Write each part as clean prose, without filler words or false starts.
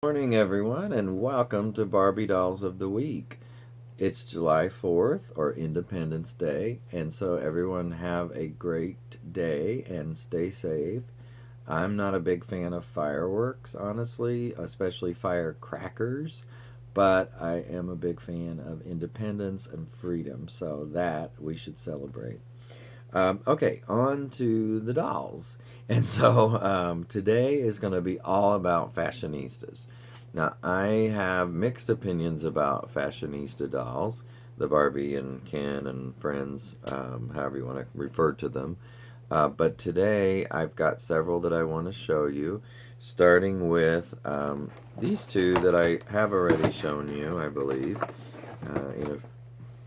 Morning, everyone, and welcome to Barbie Dolls of the Week. It's July 4th, or Independence Day, and so everyone have a great day and stay safe. I'm not a big fan of fireworks, honestly, especially firecrackers, but I am a big fan of independence and freedom, so that we should celebrate. Okay, on to the dolls. And so today is going to be all about fashionistas. Now, I have mixed opinions about fashionista dolls, the Barbie and Ken and friends, however you want to refer to them. But today I've got several that I want to show you, starting with these two that I have already shown you, I believe, in a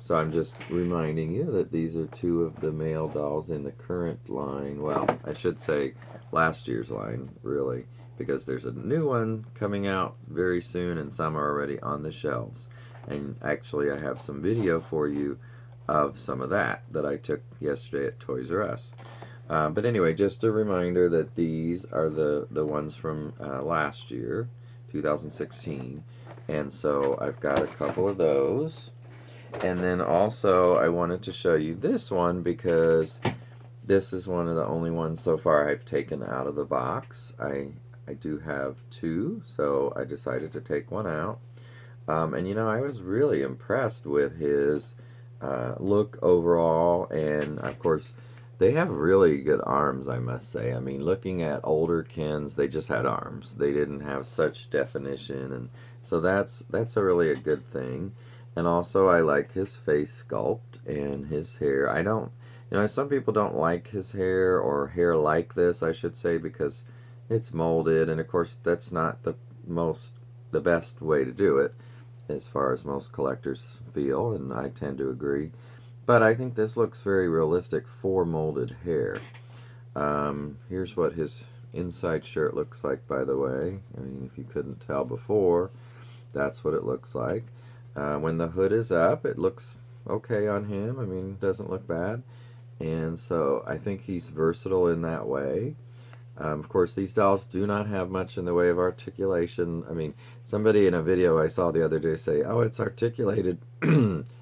so I'm just reminding you that these are two of the male dolls in the current line. Well, I should say last year's line, really, because there's a new one coming out very soon and some are already on the shelves. And actually, I have some video for you of some of that I took yesterday at Toys R Us. But anyway, just a reminder that these are the ones from last year, 2016. And so I've got a couple of those. And then also I wanted to show you this one because this is one of the only ones so far I've taken out of the box. I do have two, so I decided to take one out. And you know, I was really impressed with his look overall, and of course they have really good arms, I must say. I mean, looking at older Kens, they just had arms. They didn't have such definition, and so that's a really a good thing. And also, I like his face sculpt and his hair. I don't, you know, some people don't like his hair or hair like this, I should say, because it's molded, and of course, that's not the best way to do it, as far as most collectors feel, and I tend to agree. But I think this looks very realistic for molded hair. Here's what his inside shirt looks like, by the way. I mean, if you couldn't tell before, that's what it looks like. When the hood is up, it looks okay on him. I mean, it doesn't look bad. And so I think he's versatile in that way. Of course, these dolls do not have much in the way of articulation. I mean, somebody in a video I saw the other day say, oh, it's articulated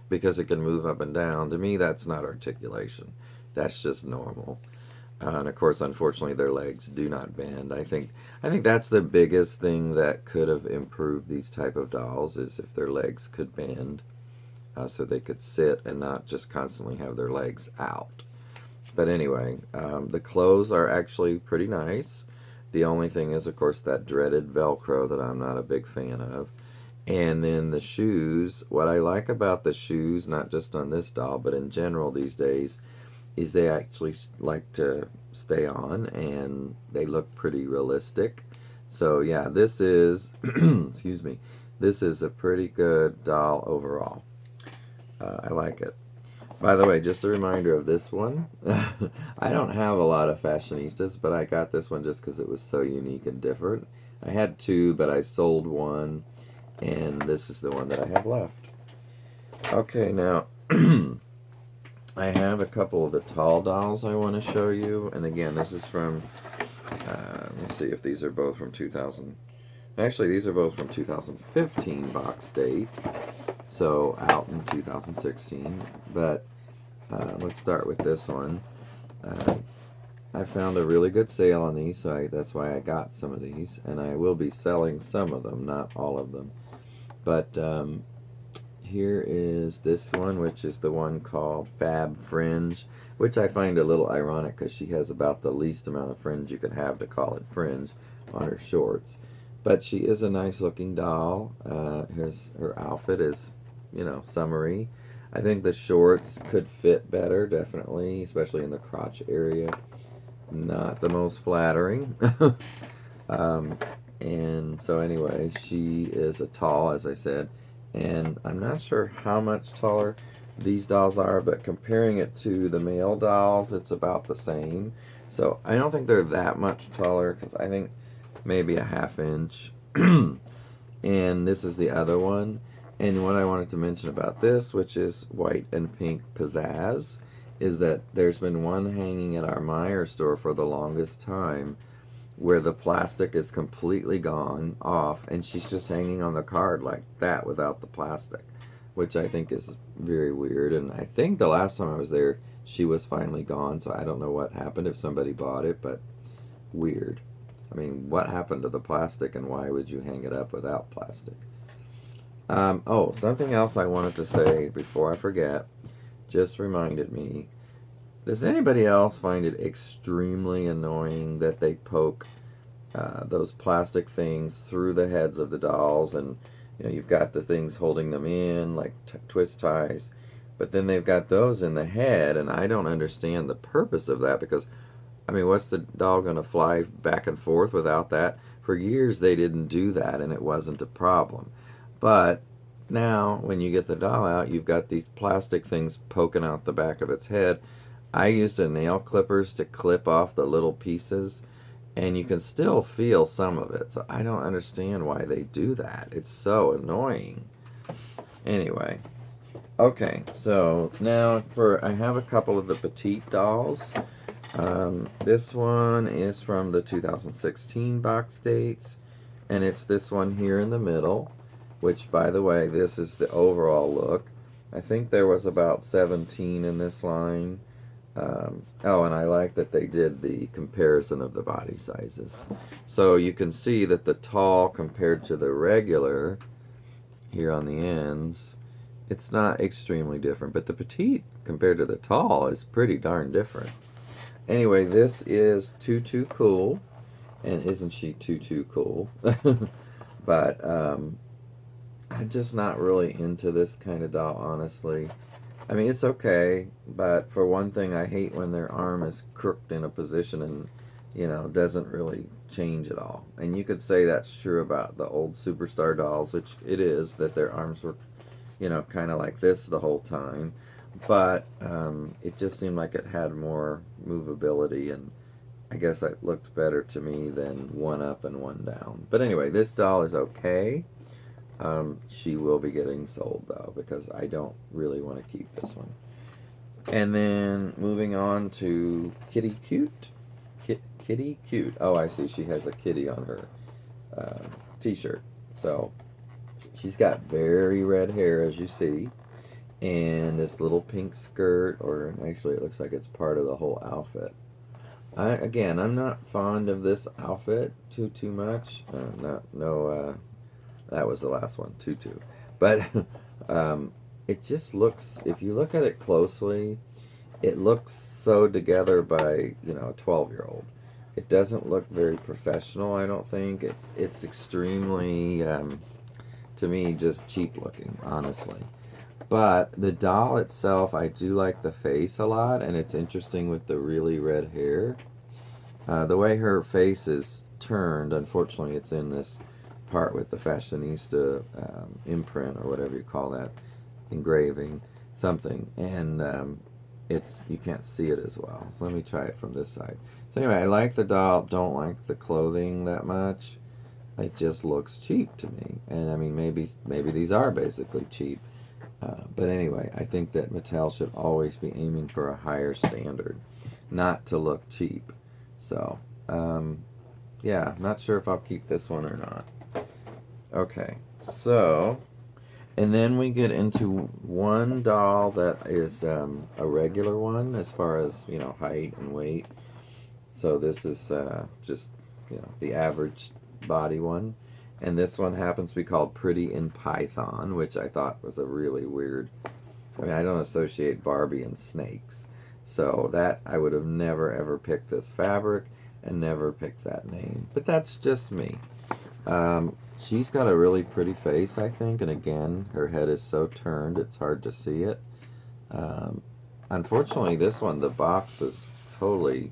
because it can move up and down. To me, that's not articulation. That's just normal. And of course, unfortunately, their legs do not bend. I think that's the biggest thing that could have improved these type of dolls is if their legs could bend, so they could sit and not just constantly have their legs out. But anyway, the clothes are actually pretty nice. The only thing is, of course, that dreaded Velcro that I'm not a big fan of. And then the shoes. What I like about the shoes, not just on this doll, but in general these days, is they actually like to stay on and they look pretty realistic. So yeah, this is excuse me, this is a pretty good doll overall. I like it. By the way, just a reminder of this one. I don't have a lot of fashionistas, but I got this one just because it was so unique and different. I had two, but I sold one, and this is the one that I have left. Okay, now I have a couple of the tall dolls I want to show you, and again, this is from, let me see if these are both from 2000. Actually, these are both from 2015 box date, so out in 2016. But let's start with this one. I found a really good sale on these, so that's why I got some of these, and I will be selling some of them, not all of them. But here is this one, which is the one called Fab Fringe, which I find a little ironic because she has about the least amount of fringe you could have to call it fringe on her shorts. But she is a nice looking doll. Here's her outfit is, you know, summery. I think the shorts could fit better, definitely, especially in the crotch area. Not the most flattering. And so anyway, she is a tall, as I said, and I'm not sure how much taller these dolls are, but comparing it to the male dolls, it's about the same. So I don't think they're that much taller, because I think maybe a half inch. And this is the other one. And what I wanted to mention about this, which is white and pink pizzazz, is that there's been one hanging at our Meyer store for the longest time where the plastic is completely gone off, and she's just hanging on the card like that without the plastic, which I think is very weird. And I think the last time I was there, she was finally gone, so I don't know what happened if somebody bought it, but weird. I mean, what happened to the plastic, and why would you hang it up without plastic? Oh, something else I wanted to say before I forget, just reminded me. Does anybody else find it extremely annoying that they poke those plastic things through the heads of the dolls, and you've got the things holding them in like twist ties, but then they've got those in the head, and I don't understand the purpose of that, because I mean, what's the doll going to fly back and forth without that? For years they didn't do that, and it wasn't a problem. But now, when you get the doll out, you've got these plastic things poking out the back of its head. I used the nail clippers to clip off the little pieces, and you can still feel some of it. So I don't understand why they do that. It's so annoying. Anyway, okay, so now I have a couple of the Petite dolls. This one is from the 2016 box dates, and it's this one here in the middle, which, by the way, this is the overall look. I think there was about 17 in this line. Oh, and I like that they did the comparison of the body sizes. So you can see that the tall compared to the regular here on the ends, it's not extremely different, but the Petite compared to the tall is pretty darn different. Anyway, this is Tutu Cool, and isn't she Tutu Cool? But I'm just not really into this kind of doll, honestly. I mean, it's okay, but for one thing, I hate when their arm is crooked in a position and, doesn't really change at all. And you could say that's true about the old Superstar dolls, which it is, that their arms were, kind of like this the whole time. But it just seemed like it had more movability, and I guess it looked better to me than one up and one down. But anyway, this doll is okay. She will be getting sold, though, because I don't really want to keep this one. And then moving on to Kitty Cute. Kitty Cute. Oh, I see. She has a kitty on her t-shirt. So she's got very red hair, as you see, and this little pink skirt, or actually it looks like it's part of the whole outfit. I'm not fond of this outfit too much. That was the last one, tutu. But it just looks, if you look at it closely, it looks sewed together by, a 12-year-old. It doesn't look very professional, I don't think. It's extremely, to me, just cheap looking, honestly. But the doll itself, I do like the face a lot, and it's interesting with the really red hair. The way her face is turned, unfortunately, it's in this part with the Fashionista imprint, or whatever you call that, engraving, something, and you can't see it as well. So let me try it from this side. So anyway, I like the doll, don't like the clothing that much. It just looks cheap to me, and I mean, maybe these are basically cheap. But anyway, I think that Mattel should always be aiming for a higher standard, not to look cheap. So, yeah, not sure if I'll keep this one or not. Okay, so, and then we get into one doll that is a regular one as far as, height and weight. So this is just, the average body one. And this one happens to be called Pretty in Python, which I thought was a really weird. I mean, I don't associate Barbie and snakes. So that, I would have never ever picked this fabric and never picked that name. But that's just me. She's got a really pretty face, I think. And again, her head is so turned, it's hard to see it. Unfortunately, this one, the box is totally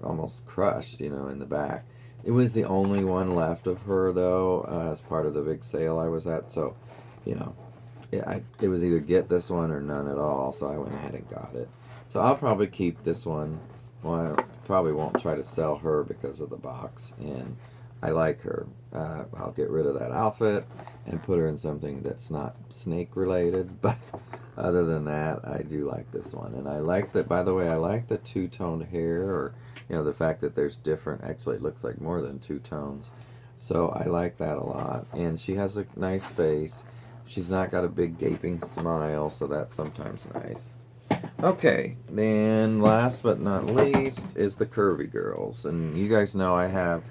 almost crushed, in the back. It was the only one left of her, though, as part of the big sale I was at. So, it was either get this one or none at all. So I went ahead and got it. So I'll probably keep this one. Well, I probably won't try to sell her because of the box. And I like her. I'll get rid of that outfit and put her in something that's not snake related. But Other than that, I do like this one. And I like that, by the way, I like the two-toned hair, or, the fact that there's different, actually it looks like more than two tones. So I like that a lot. And she has a nice face. She's not got a big gaping smile, so that's sometimes nice. Okay, then last but not least is the Curvy Girls. And you guys know I have,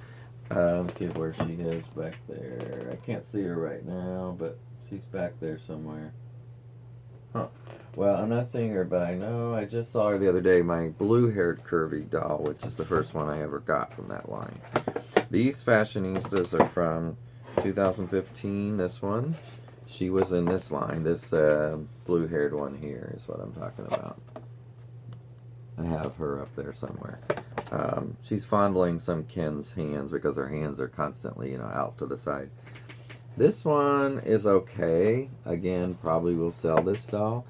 let's see where she is back there. I can't see her right now, but she's back there somewhere. Huh. Well, I'm not seeing her, but I know I just saw her the other day, my blue-haired Curvy doll, which is the first one I ever got from that line. These Fashionistas are from 2015, this one. She was in this line, this blue-haired one here is what I'm talking about. I have her up there somewhere. She's fondling some Ken's hands because her hands are constantly, out to the side. This one is okay. Again, probably will sell this doll.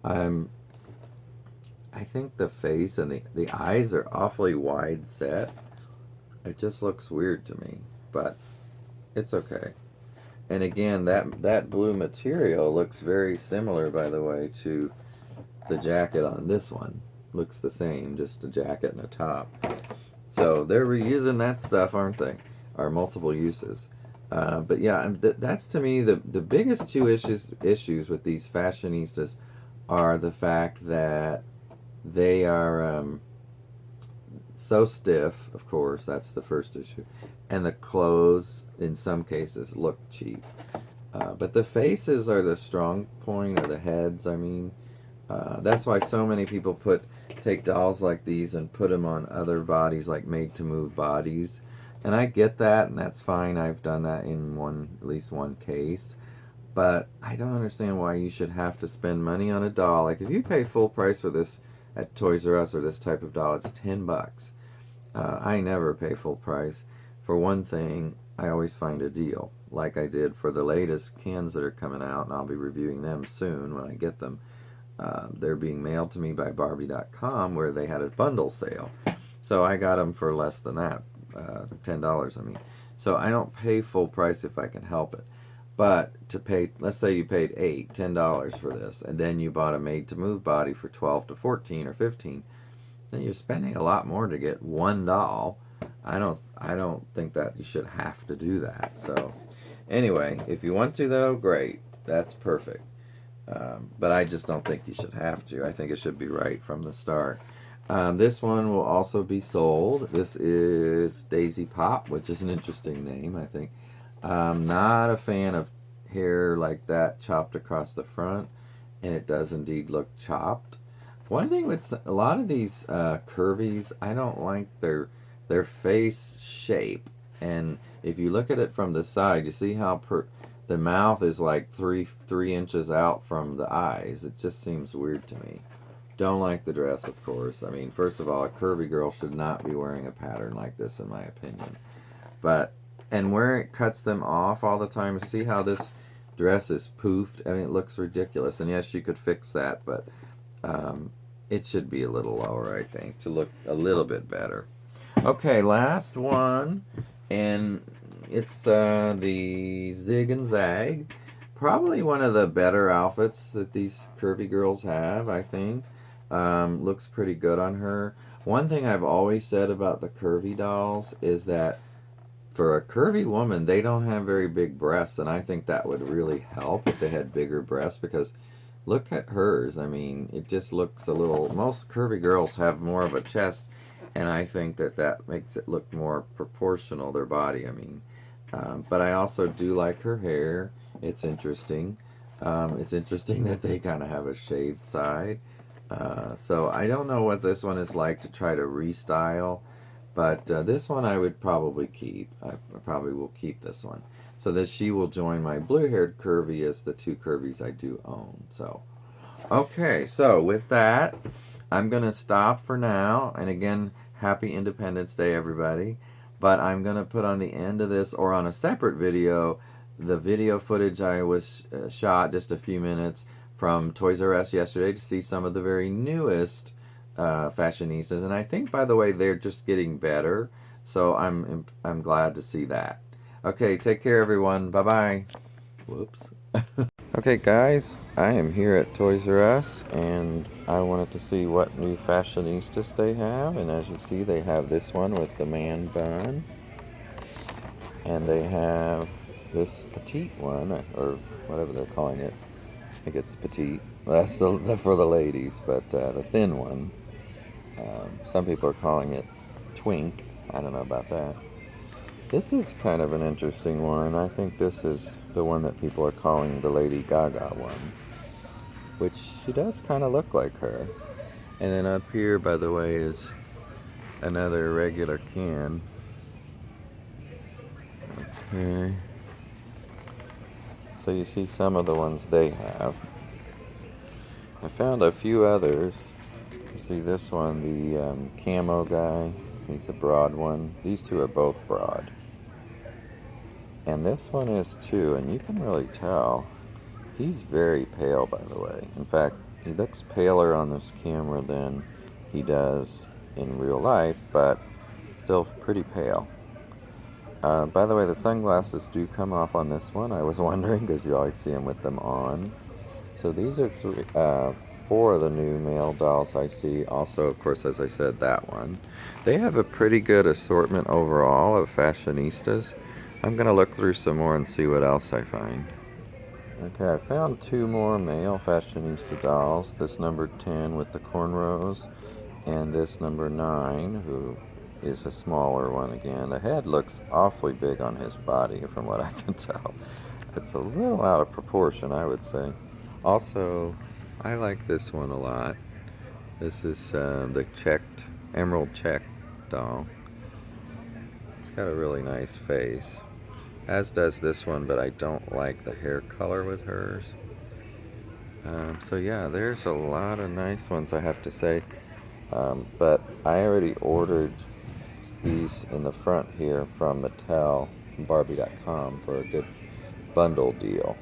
I think the face and the eyes are awfully wide set. It just looks weird to me, but it's okay. And again, that blue material looks very similar, by the way, to the jacket on this one. Looks the same, just a jacket and a top. So they're reusing that stuff, aren't they? Or multiple uses. But yeah, that's to me the biggest two issues with these Fashionistas are the fact that they are so stiff, of course, that's the first issue, and the clothes in some cases look cheap. But the faces are the strong point, or the heads, I mean. That's why so many people take dolls like these and put them on other bodies, like made-to-move bodies. And I get that, and that's fine. I've done that in at least one case. But I don't understand why you should have to spend money on a doll. Like, if you pay full price for this at Toys R Us, or this type of doll, it's $10. I never pay full price. For one thing, I always find a deal, like I did for the latest cans that are coming out, and I'll be reviewing them soon when I get them. They're being mailed to me by Barbie.com, where they had a bundle sale. So I got them for less than that, $10, I mean. So I don't pay full price if I can help it. But to pay, let's say you paid $10 for this, and then you bought a made-to-move body for $12 to $14 or $15, then you're spending a lot more to get one doll. I don't think that you should have to do that. So anyway, if you want to, though, great. That's perfect. But I just don't think you should have to. I think it should be right from the start. This one will also be sold. This is Daisy Pop, which is an interesting name, I think. Not a fan of hair like that chopped across the front, and it does indeed look chopped. One thing with a lot of these curvies, I don't like their face shape. And if you look at it from the side, you see how the mouth is like three inches out from the eyes. It just seems weird to me. Don't like the dress, of course. I mean, first of all, a curvy girl should not be wearing a pattern like this, in my opinion. And where it cuts them off all the time, see how this dress is poofed? I mean, it looks ridiculous. And yes, you could fix that, but it should be a little lower, I think, to look a little bit better. Okay, last one, and it's the Zig and Zag. Probably one of the better outfits that these curvy girls have, I think. Looks pretty good on her. One thing I've always said about the curvy dolls is that for a curvy woman, they don't have very big breasts, and I think that would really help if they had bigger breasts, because look at hers. I mean, it just looks a little... Most curvy girls have more of a chest, and I think that makes it look more proportional, their body, I mean. But I also do like her hair. It's interesting. It's interesting that they kind of have a shaved side. So I don't know what this one is like to try to restyle, but this one I would probably keep. I probably will keep this one, so that she will join my blue-haired curvy as the two curvies I do own. So, okay, so with that, I'm going to stop for now. And again, happy Independence Day, everybody. But I'm going to put on the end of this, or on a separate video, the video footage I was shot just a few minutes from Toys R Us yesterday to see some of the very newest Fashionistas. And I think, by the way, they're just getting better. So I'm glad to see that. Okay, take care, everyone. Bye-bye. Whoops. Okay, guys, I am here at Toys R Us, and I wanted to see what new Fashionistas they have. And as you see, they have this one with the man bun, and they have this Petite one, or whatever they're calling it. I think it's Petite. That's for the ladies, but the thin one. Some people are calling it Twink. I don't know about that. This is kind of an interesting one. I think this is the one that people are calling the Lady Gaga one, which she does kind of look like her. And then up here, by the way, is another regular can. Okay. So you see some of the ones they have. I found a few others. You see this one, the camo guy. He's a broad one. These two are both broad. And this one is too, and you can really tell. He's very pale, by the way. In fact, he looks paler on this camera than he does in real life, but still pretty pale. By the way, the sunglasses do come off on this one. I was wondering because you always see him with them on. So these are four of the new male dolls I see. Also, of course, as I said, that one. They have a pretty good assortment overall of fashionistas. I'm going to look through some more and see what else I find. Okay, I found two more male fashionista dolls. This number 10 with the cornrows, and this number 9, who is a smaller one again. The head looks awfully big on his body, from what I can tell. It's a little out of proportion, I would say. Also, I like this one a lot. This is the emerald checked doll. It's got a really nice face, as does this one, but I don't like the hair color with hers. So yeah, there's a lot of nice ones, I have to say. But I already ordered these in the front here from Mattel, from Barbie.com, for a good bundle deal.